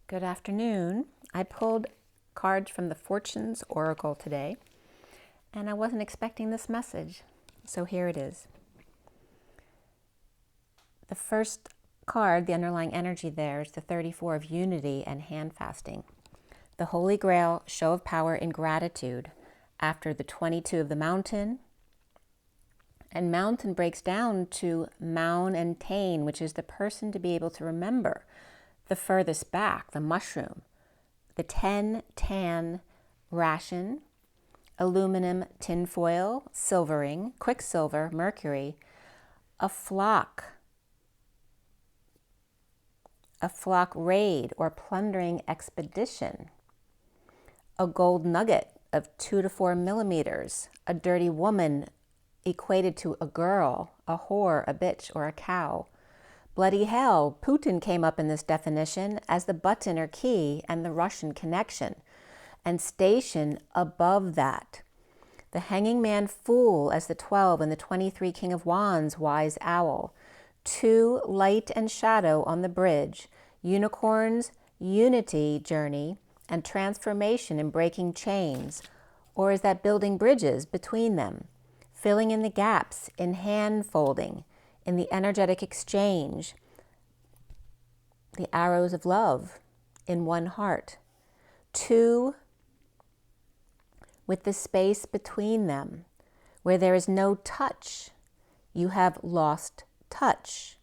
Good afternoon. I pulled cards from the Fortunes Oracle today, and I wasn't expecting this message, so here it is. The first card, the underlying energy there, is the 34 of Unity and Hand Fasting. The Holy Grail, show of power in gratitude, after the 22 of the Mountain. And Mountain breaks down to Maun and Tain, which is the person to be able to remember the furthest back, the mushroom, the 10 tan ration, aluminum tinfoil, silvering, quicksilver, mercury, a flock raid or plundering expedition, a gold nugget of 2 to 4 millimeters, a dirty woman equated to a girl, a whore, a bitch, or a cow. Bloody hell, Putin came up in this definition as the button or key and the Russian connection, and station above that. The hanging man fool as the 12 and the 23 king of wands, wise owl. 2 light and shadow on the bridge, unicorns, unity journey, and transformation in breaking chains, or is that building bridges between them, filling in the gaps in hand folding, in the energetic exchange, the arrows of love in one heart. 2 with the space between them, where there is no touch, you have lost touch.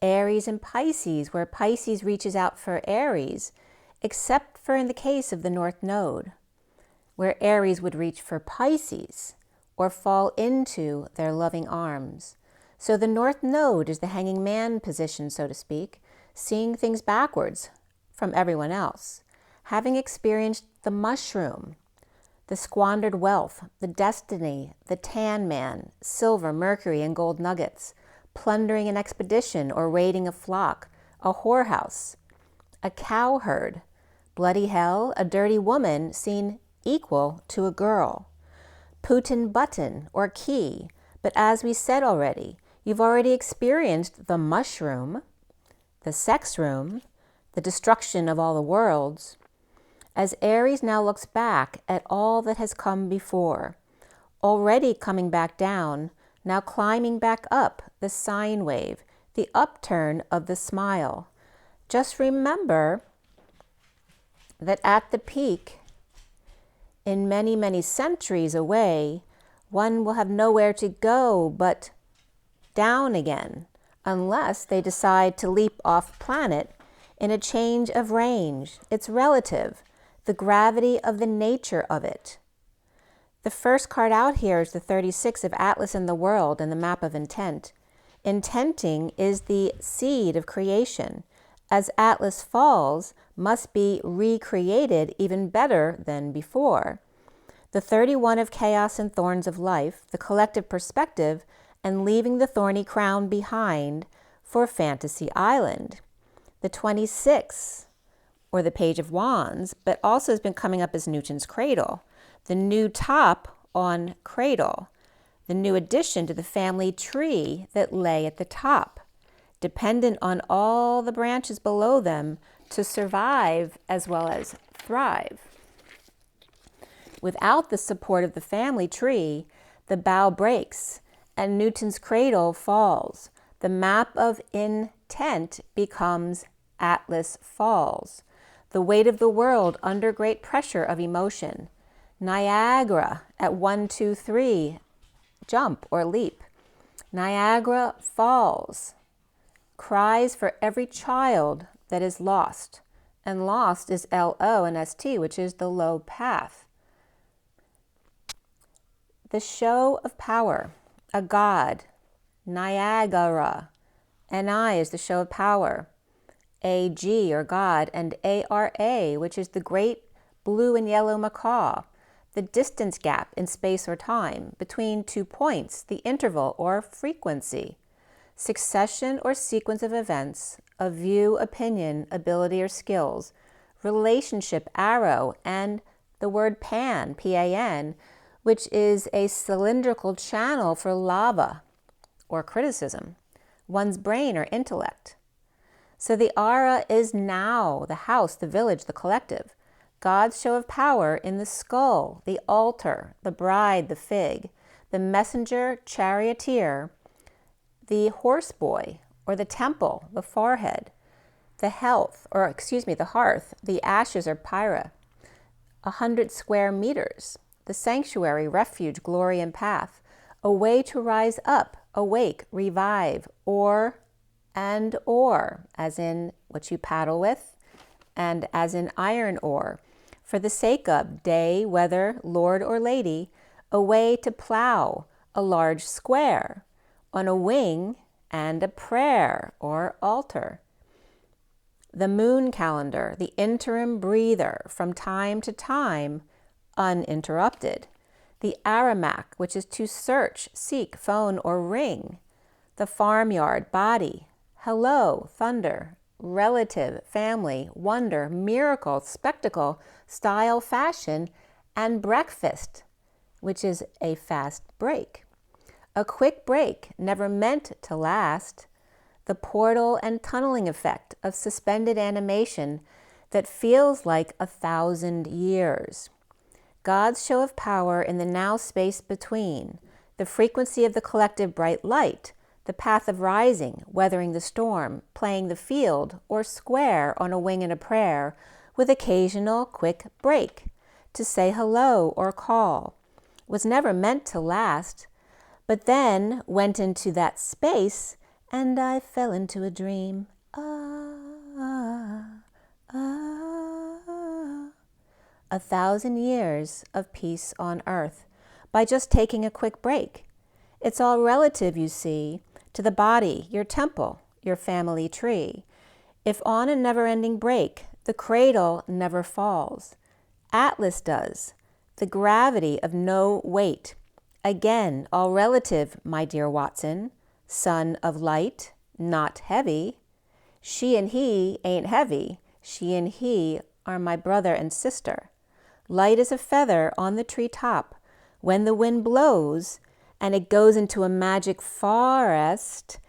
Aries and Pisces, where Pisces reaches out for Aries, except for in the case of the North Node, where Aries would reach for Pisces or fall into their loving arms. So the North Node is the hanging man position, so to speak, seeing things backwards from everyone else, having experienced the mushroom, the squandered wealth, the destiny, the tan man, silver, mercury, and gold nuggets, plundering an expedition or raiding a flock, a whorehouse, a cow herd, bloody hell, a dirty woman seen equal to a girl, Putin button or key. But as we said already, you've already experienced the mushroom, the sex room, the destruction of all the worlds. As Aries now looks back at all that has come before, already coming back down, now climbing back up the sine wave, the upturn of the smile. Just remember that at the peak, in many, many centuries away, one will have nowhere to go but down again, unless they decide to leap off planet in a change of range. It's relative, the gravity of the nature of it. The first card out here is the 36 of Atlas and the World and the map of intent. Intenting is the seed of creation. As Atlas falls, must be recreated even better than before. The 31 of Chaos and Thorns of Life, the collective perspective, and leaving the thorny crown behind for Fantasy Island. The 26, or the Page of Wands, but also has been coming up as Newton's Cradle. The new top on Cradle, the new addition to the family tree that lay at the top, dependent on all the branches below them to survive as well as thrive. Without the support of the family tree, the bough breaks and Newton's cradle falls. The map of intent becomes Atlas falls. The weight of the world under great pressure of emotion. Niagara at 1, 2, 3, jump or leap. Niagara falls. Cries for every child that is lost. And lost is L-O and S-T, which is the low path. The show of power, a god, Niagara. N-I is the show of power. A-G or God, and A-R-A, which is the great blue and yellow macaw. The distance gap in space or time between 2 points, the interval or frequency. Succession or sequence of events, a view, opinion, ability, or skills. Relationship, arrow, and the word pan, P-A-N, which is a cylindrical channel for lava or criticism. One's brain or intellect. So the aura is now, the house, the village, the collective. God's show of power in the skull, the altar, the bride, the fig, the messenger, charioteer, the horse boy, or the temple, the forehead, the the hearth, the ashes or pyra, 100 square meters, the sanctuary, refuge, glory, and path, a way to rise up, awake, revive, or, as in what you paddle with, and as in iron ore, for the sake of day, weather, lord or lady, a way to plow, a large square, on a wing, and a prayer or altar. The moon calendar, the interim breather, from time to time, uninterrupted. The Aramach, which is to search, seek, phone, or ring. The farmyard, body, hello, thunder, relative, family, wonder, miracle, spectacle, style, fashion, and breakfast, which is a fast break. A quick break, never meant to last. The portal and tunneling effect of suspended animation that feels like 1,000 years. God's show of power in the now space between, the frequency of the collective bright light, the path of rising, weathering the storm, playing the field, or square on a wing in a prayer, with occasional quick break, to say hello or call, was never meant to last, but then went into that space, and I fell into a dream. 1,000 years of peace on earth by just taking a quick break. It's all relative, you see, to the body, your temple, your family tree. If on a never-ending break, the cradle never falls. Atlas does. The gravity of no weight. Again, all relative, my dear Watson. Son of light, not heavy. She and he ain't heavy. She and he are my brother and sister. Light as a feather on the treetop. When the wind blows and it goes into a magic forest,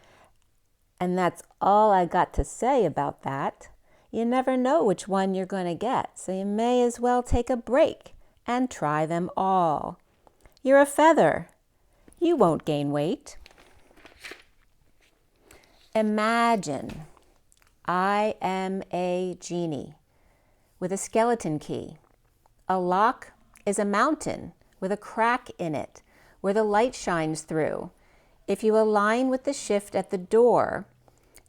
and that's all I got to say about that. You never know which one you're going to get, so you may as well take a break and try them all. You're a feather. You won't gain weight. Imagine I am a genie with a skeleton key. A lock is a mountain with a crack in it where the light shines through. If you align with the shift at the door,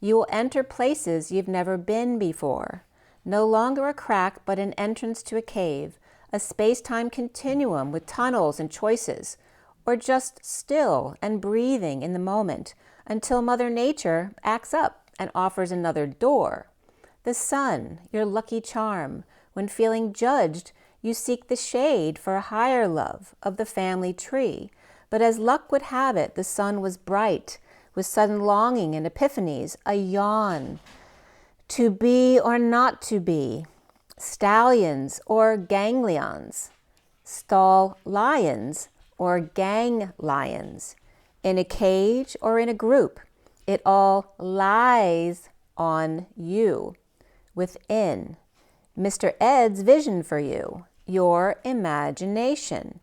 you will enter places you've never been before. No longer a crack, but an entrance to a cave, a space-time continuum with tunnels and choices, or just still and breathing in the moment until Mother Nature acts up and offers another door. The sun, your lucky charm. When feeling judged, you seek the shade for a higher love of the family tree. But as luck would have it, the sun was bright, with sudden longing and epiphanies, a yawn. To be or not to be, stallions or ganglions, stall lions or gang lions, in a cage or in a group, it all lies on you, within. Mr. Ed's vision for you, your imagination.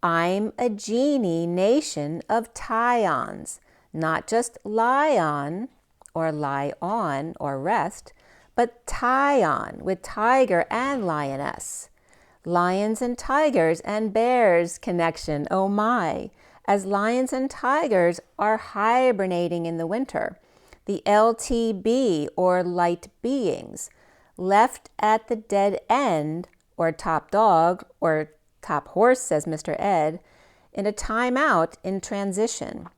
I'm a genie nation of tie-ons, not just lie on or rest, but tie-on with tiger and lioness. Lions and tigers and bears connection, oh my. As lions and tigers are hibernating in the winter, the LTB or light beings, left at the dead end, or top dog, or top horse, says Mr. Ed, in a timeout in transition.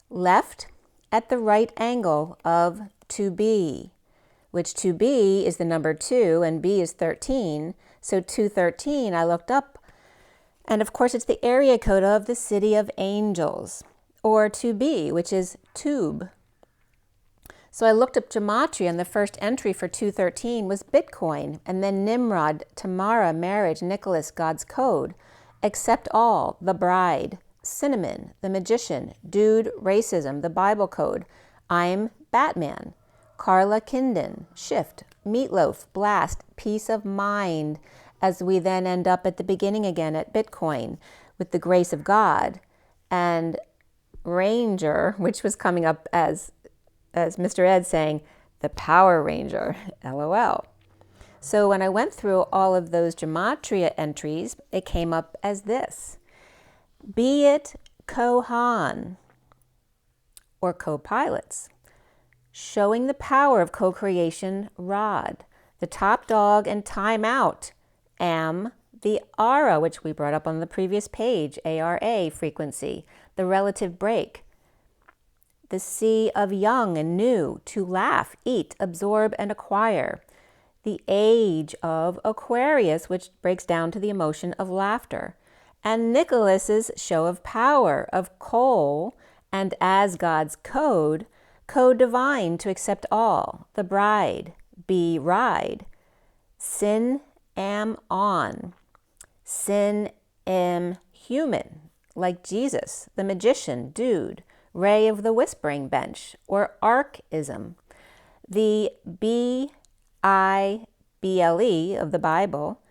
Left at the right angle of to be, which to be is the number 2 and B is 13. So 213 I looked up, and of course it's the area code of the City of Angels, or to be, which is tube. So I looked up gematria, and the first entry for 213 was Bitcoin, and then Nimrod, Tamara, marriage, Nicholas, God's code, accept all, the bride, cinnamon, the magician, dude, racism, the Bible code, I'm Batman, Carla Kinden, shift, meatloaf, blast, peace of mind, as we then end up at the beginning again at Bitcoin with the grace of God. And Ranger, which was coming up as Mr. Ed saying, the Power Ranger, LOL. So when I went through all of those gematria entries, it came up as this. Be it Kohan or co-pilots, showing the power of co-creation rod, the top dog and time out, am the ARA, which we brought up on the previous page, ARA frequency, the relative break, the sea of young and new, to laugh, eat, absorb, and acquire, the age of Aquarius, which breaks down to the emotion of laughter, and Nicholas's show of power of coal, and as God's code, code divine to accept all, the bride, be ride, sin am on, sin am human, like Jesus, the magician, dude, ray of the whispering bench, or archism, the B-I-B-L-E of the Bible,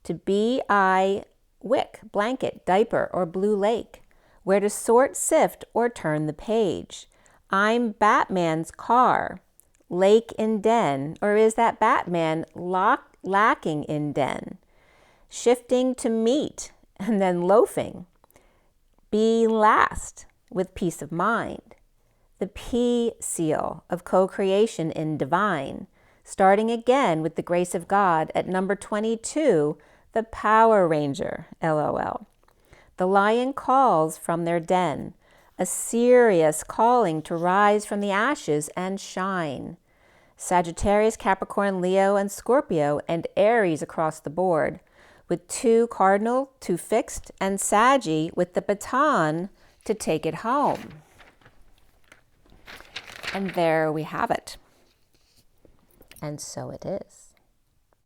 to B-I wick, blanket, diaper, or blue lake, where to sort, sift, or turn the page. I'm Batman's car, lake in den, or is that Batman lacking in den? Shifting to meat, and then loafing. Be last, with peace of mind. The P seal of co-creation in divine, starting again with the grace of God at number 22, the Power Ranger, LOL. The lion calls from their den, a serious calling to rise from the ashes and shine. Sagittarius, Capricorn, Leo, and Scorpio, and Aries across the board, with 2 cardinal, 2 fixed, and Saggy with the baton to take it home. And there we have it. And so it is.